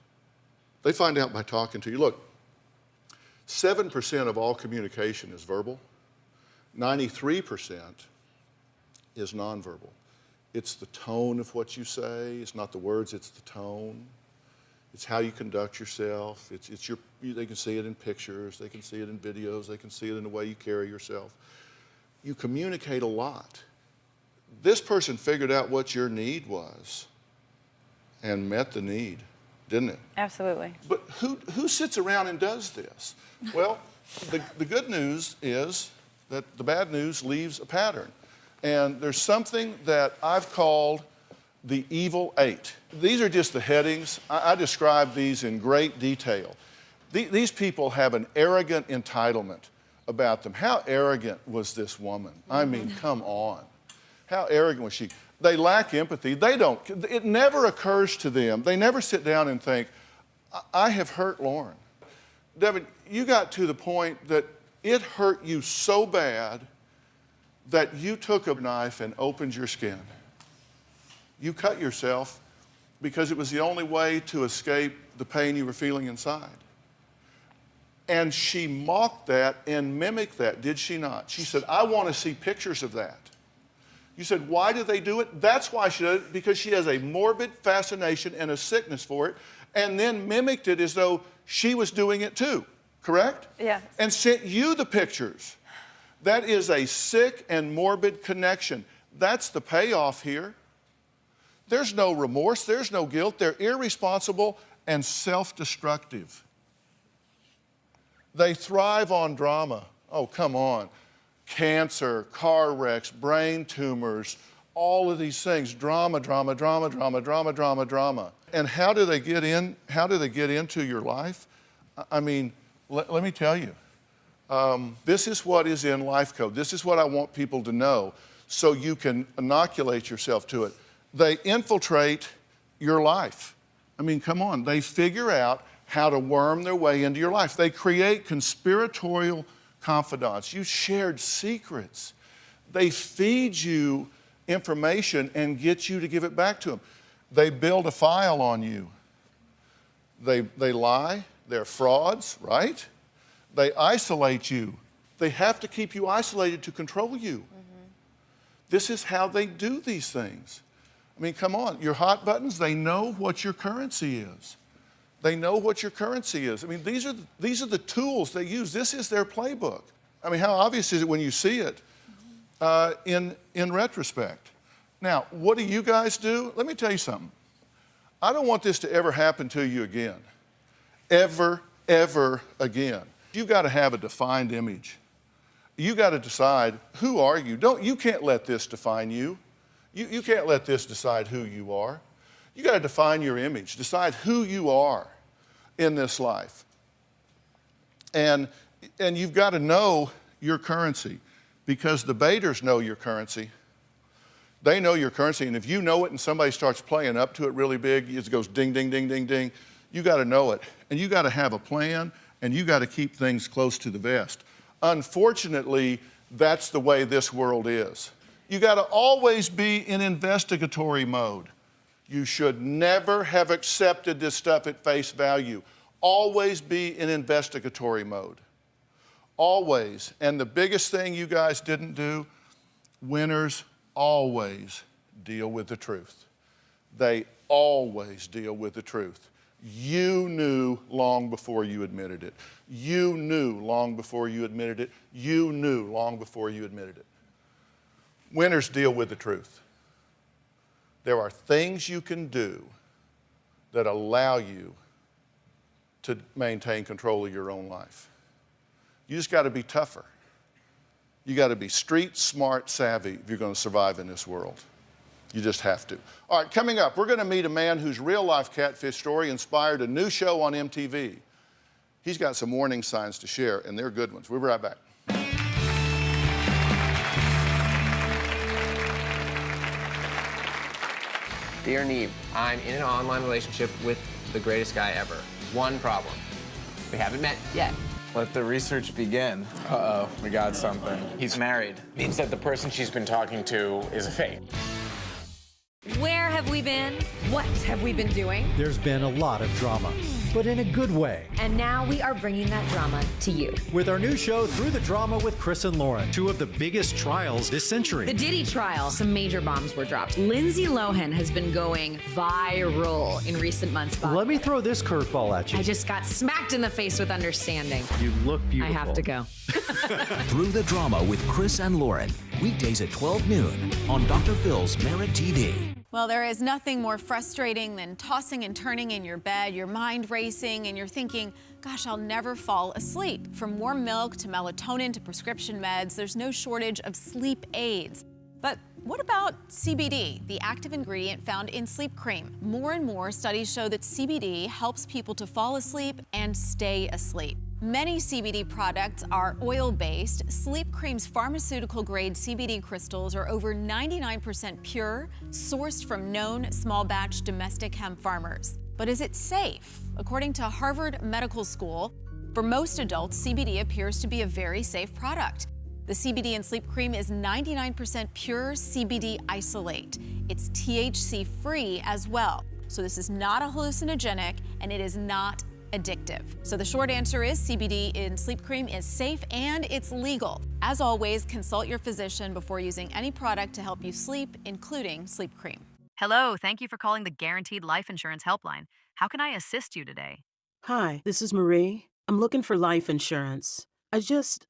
They find out by talking to you. Look, 7% of all communication is verbal. 93% is nonverbal. It's the tone of what you say. It's not the words, it's the tone. It's how you conduct yourself. They can see it in pictures. They can see it in videos. They can see it in the way you carry yourself. You communicate a lot. This person figured out what your need was and met the need, didn't it? Absolutely. But who sits around and does this? Well, the good news is that the bad news leaves a pattern. And there's something that I've called the evil 8. These are just the headings. I describe these in great detail. These people have an arrogant entitlement about them. How arrogant was this woman? I mean, come on. How arrogant was she? They lack empathy. It never occurs to them. They never sit down and think, I have hurt Lauren. Devin, you got to the point that it hurt you so bad that you took a knife and opened your skin. You cut yourself because it was the only way to escape the pain you were feeling inside. And she mocked that and mimicked that, did she not? She said, I want to see pictures of that. You said, why do they do it? That's why she does it, because she has a morbid fascination and a sickness for it, and then mimicked it as though she was doing it too, correct? Yeah. And sent you the pictures. That is a sick and morbid connection. That's the payoff here. There's no remorse, there's no guilt. They're irresponsible and self-destructive. They thrive on drama. Oh, come on. Cancer, car wrecks, brain tumors, all of these things. Drama, drama, drama, drama, drama, drama, drama. And how do they get in? How do they get into your life? I mean, Let me tell you, this is what is in Life Code. This is what I want people to know so you can inoculate yourself to it. They infiltrate your life. I mean, come on. They figure out how to worm their way into your life. They create conspiratorial confidants. You shared secrets. They feed you information and get you to give it back to them. They build a file on you. They lie. They're frauds, right? They isolate you. They have to keep you isolated to control you. Mm-hmm. This is how they do these things. I mean, come on. Your hot buttons, they know what your currency is. They know what your currency is. I mean, these are the tools they use. This is their playbook. I mean, how obvious is it when you see it in retrospect? Now, what do you guys do? Let me tell you something. I don't want this to ever happen to you again. Ever again. You've got to have a defined image. You got to decide, who are you? You can't let this define you. You can't let this decide who you are. You got to define your image, decide who you are in this life. And you've got to know your currency, because the baiters know your currency. They know your currency, and if you know it and somebody starts playing up to it really big, it goes ding, ding, ding, ding, ding. You got to know it, and you got to have a plan, and you got to keep things close to the vest. Unfortunately, that's the way this world is. You got to always be in investigatory mode. You should never have accepted this stuff at face value. Always be in investigatory mode. Always. And the biggest thing you guys didn't do, winners always deal with the truth. They always deal with the truth. You knew long before you admitted it. You knew long before you admitted it. You knew long before you admitted it. Winners deal with the truth. There are things you can do that allow you to maintain control of your own life. You just got to be tougher. You got to be street smart savvy if you're going to survive in this world. You just have to. All right, coming up, we're going to meet a man whose real-life catfish story inspired a new show on MTV. He's got some warning signs to share, and they're good ones. We'll be right back. Dear Neve, I'm in an online relationship with the greatest guy ever. One problem. We haven't met yet. Let the research begin. Uh-oh, we got something. He's married. Means that the person she's been talking to is a fake. Where have we been? What have we been doing? There's been a lot of drama, but in a good way. And now we are bringing that drama to you. With our new show, Through the Drama with Chris and Lauren, two of the biggest trials this century. The Diddy trial, some major bombs were dropped. Lindsay Lohan has been going viral in recent months. Let me throw this curveball at you. I just got smacked in the face with understanding. You look beautiful. I have to go. Through the Drama with Chris and Lauren, weekdays at 12 noon on Dr. Phil's Merit TV. Well, there is nothing more frustrating than tossing and turning in your bed, your mind racing, and you're thinking, gosh, I'll never fall asleep. From warm milk to melatonin to prescription meds, there's no shortage of sleep aids. But what about CBD, the active ingredient found in sleep cream? More and more studies show that CBD helps people to fall asleep and stay asleep. Many CBD products are oil-based. Sleep Cream's pharmaceutical-grade CBD crystals are over 99% pure, sourced from known small-batch domestic hemp farmers. But is it safe? According to Harvard Medical School, for most adults, CBD appears to be a very safe product. The CBD in Sleep Cream is 99% pure CBD isolate. It's THC-free as well. So this is not a hallucinogenic, and it is not addictive. So the short answer is CBD in Sleep Cream is safe and it's legal. As always, consult your physician before using any product to help you sleep, including Sleep Cream. Hello, thank you for calling the Guaranteed Life Insurance Helpline. How can I assist you today? Hi, this is Marie. I'm looking for life insurance. I just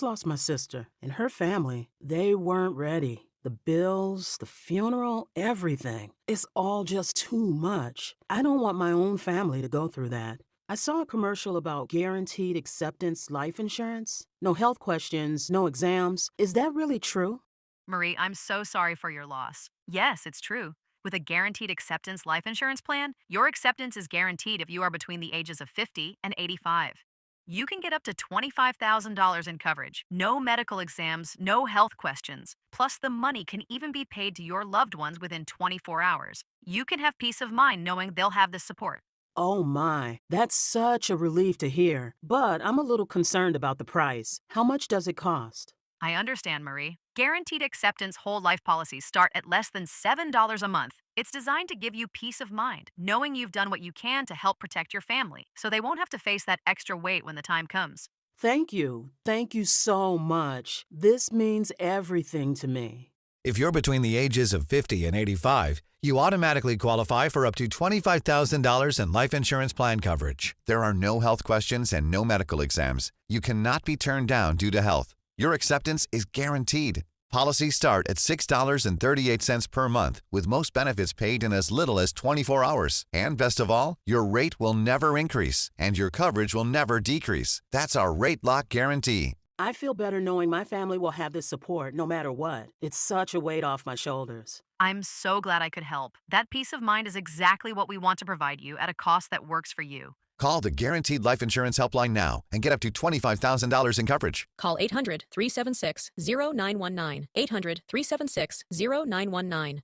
lost my sister, and her family, they weren't ready. The bills, the funeral, everything. It's all just too much. I don't want my own family to go through that. I saw a commercial about guaranteed acceptance life insurance. No health questions, no exams. Is that really true? Marie, I'm so sorry for your loss. Yes, it's true. With a Guaranteed Acceptance Life Insurance Plan, your acceptance is guaranteed if you are between the ages of 50 and 85. you can get up to $25,000 in coverage. No medical exams, no health questions. Plus, the money can even be paid to your loved ones within 24 hours. You can have peace of mind knowing they'll have the support. Oh my, that's such a relief to hear. But I'm a little concerned about the price. How much does it cost? I understand, Marie. Guaranteed acceptance whole life policies start at less than $7 a month. It's designed to give you peace of mind, knowing you've done what you can to help protect your family, so they won't have to face that extra weight when the time comes. Thank you. Thank you so much. This means everything to me. If you're between the ages of 50 and 85, you automatically qualify for up to $25,000 in life insurance plan coverage. There are no health questions and no medical exams. You cannot be turned down due to health. Your acceptance is guaranteed. Policies start at $6.38 per month, with most benefits paid in as little as 24 hours. And best of all, your rate will never increase, and your coverage will never decrease. That's our Rate Lock Guarantee. I feel better knowing my family will have this support no matter what. It's such a weight off my shoulders. I'm so glad I could help. That peace of mind is exactly what we want to provide you at a cost that works for you. Call the Guaranteed Life Insurance Helpline now and get up to $25,000 in coverage. Call 800-376-0919. 800-376-0919.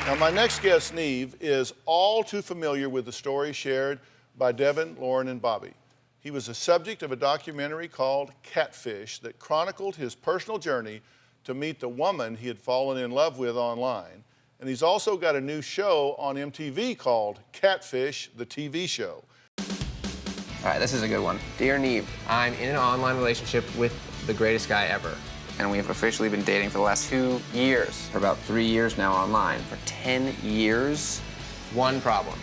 Now, my next guest, Neve, is all too familiar with the story shared by Devin, Lauren, and Bobby. He was the subject of a documentary called Catfish that chronicled his personal journey to meet the woman he had fallen in love with online. And he's also got a new show on MTV called Catfish, the TV show. All right, this is a good one. Dear Neve, I'm in an online relationship with the greatest guy ever. And we have officially been dating for the last 2 years. For about 3 years now online. For 10 years, one problem.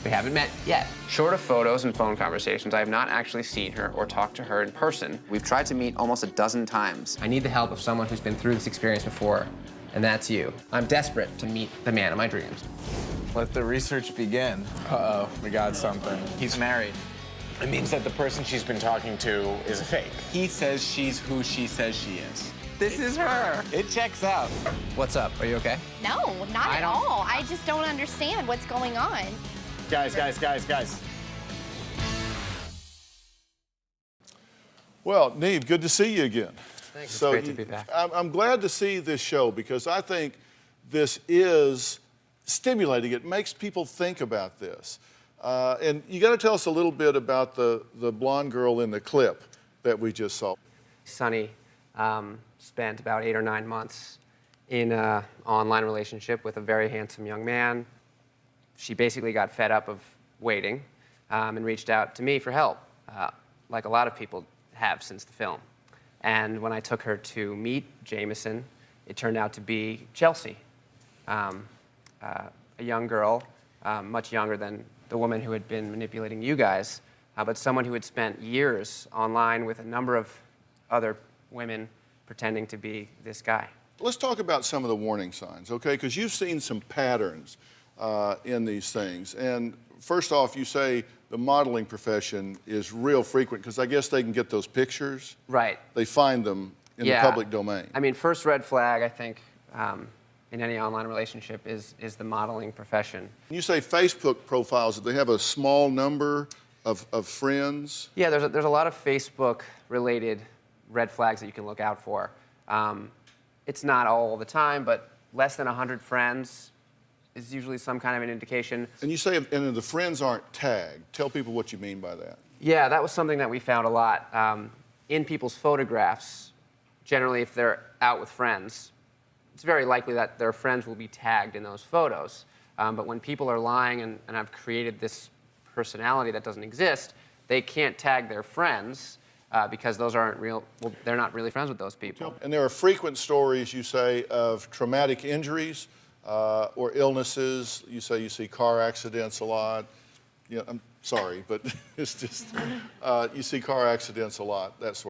We haven't met yet. Short of photos and phone conversations, I have not actually seen her or talked to her in person. We've tried to meet almost a dozen times. I need the help of someone who's been through this experience before, and that's you. I'm desperate to meet the man of my dreams. Let the research begin. Uh-oh, we got something. He's married. It means that the person she's been talking to is a fake. He says she's who she says she is. This is her. It checks out. What's up? Are you okay? No, not at all. I just don't understand what's going on. Guys. Well, Neve, good to see you again. Thanks. It's great to be back. I'm glad to see this show because I think this is stimulating. It makes people think about this. And you got to tell us a little bit about the blonde girl in the clip that we just saw. Sunny spent about 8 or 9 months in an online relationship with a very handsome young man. She basically got fed up of waiting and reached out to me for help, like a lot of people have since the film. And when I took her to meet Jameson, it turned out to be Chelsea, a young girl, much younger than the woman who had been manipulating you guys, but someone who had spent years online with a number of other women pretending to be this guy. Let's talk about some of the warning signs, okay? Because you've seen some patterns in these things. And first off, you say the modeling profession is real frequent because I guess they can get those pictures. Right. They find them in the public domain. I mean, first red flag, I think, in any online relationship is the modeling profession. You say Facebook profiles, that they have a small number of friends? Yeah, there's a lot of Facebook-related red flags that you can look out for. It's not all the time, but less than 100 friends is usually some kind of an indication. And you say and the friends aren't tagged. Tell people what you mean by that. Yeah, that was something that we found a lot. In people's photographs, generally if they're out with friends, it's very likely that their friends will be tagged in those photos. But when people are lying and have created this personality that doesn't exist, they can't tag their friends because those aren't real, well, they're not really friends with those people. And there are frequent stories, you say, of traumatic injuries or illnesses. You say you see car accidents a lot. You know, I'm sorry, but it's just, you see car accidents a lot, that sort of thing.